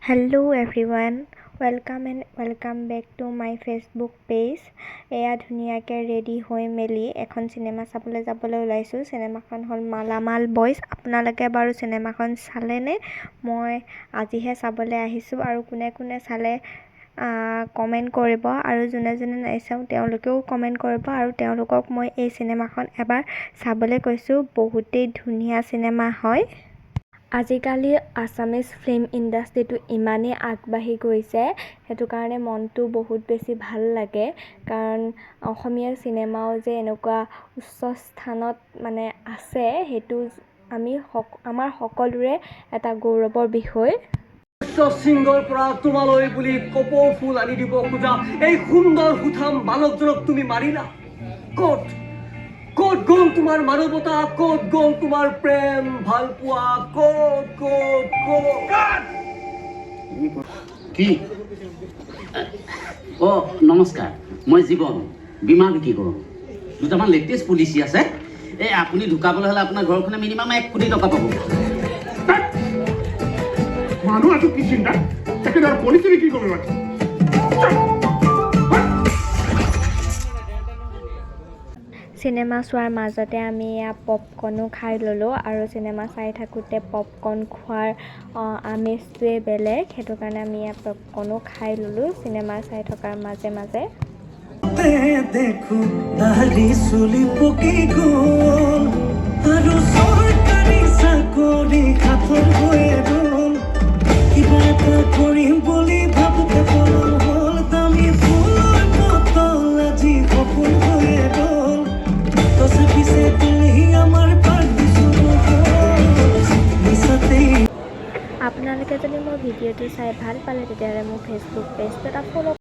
Hello everyone, welcome back to my Facebook page. এয়া ধুনীয়াকৈ ready হৈ মেলি এখন চিনেমা চাবলৈ যাবলৈ ওলাইছোঁ। চিনেমাখন হ'ল মালামাল বইজ। আপোনালোকে বাৰু চিনেমাখন চালেনে? মই আজিহে চাবলৈ আহিছোঁ আৰু কোনে কোনে চালে কমেণ্ট কৰিব আৰু যোনে যোনে নাচাওঁ তেওঁলোকেও কমেণ্ট কৰিব আৰু তেওঁলোকক মই এই চিনেমাখন এবাৰ চাবলৈ কৈছোঁ। বহুতেই ধুনীয়া চিনেমা হয়। আজিকালি আছামিজ ফিল্ম ইণ্ডাষ্ট্ৰিটো ইমানেই আগবাঢ়ি গৈছে, সেইটো কাৰণে মনটো বহুত বেছি ভাল লাগে। কাৰণ অসমীয়া চিনেমাও যে এনেকুৱা উচ্চ স্থানত আছে, সেইটো আমাৰ সকলোৰে এটা গৌৰৱৰ বিষয়। সিংহৰ পৰা তোমালৈ বুলি কপৌ ফুল আনি দিব খোজা এই সুন্দৰ সুঠাম বালকজনক তুমি মাৰিলা। ক'ত গ'ল তোমাৰ মানৱতা? ক'ত গ'ল তোমাৰ প্ৰেম ভাল পোৱা? ক'ত কি? নমস্কাৰ, মই জীৱন বীমা বিক্ৰী কৰোঁ। দুটামান লেটেষ্ট পলিচি আছে। এই আপুনি ঢুকাবলৈ হ'লে আপোনাৰ ঘৰখনে মিনিমাম 1 কোটি টকা পাব। মানুহ আছো কি চিন্তা একেবাৰে পলিচি বিক্ৰী কৰিব লাগে। চিনেমা চোৱাৰ মাজতে আমি পপকৰ্নো খাই ল'লোঁ আৰু চিনেমা চাই থাকোঁতে পপকৰ্ন খোৱাৰ আমেজটোৱে বেলেগ, সেইটো কাৰণে আমি পপকৰ্নো খাই ল'লোঁ চিনেমা চাই থকাৰ মাজে মাজে। দেখো দাঢ়ি চুলি পকি গ'ল আৰু চৰকাৰী চাকৰি হাতত হৈয়ে গ'ল। কিবা এটা কৰিম বুলি ভাবোতে পলম হ'ল। দামী ফুলৰ বটল আজি সপোন হৈয়ে গ'ল। তছে পিছে তুলি আমাৰ পাৰ্টিছো মিছাতেই। আপোনালোকে যদি মোৰ ভিডিঅ'টো চাই ভাল পালে তেতিয়াহ'লে মোৰ ফেচবুক পেজটো এটা ফ'ল'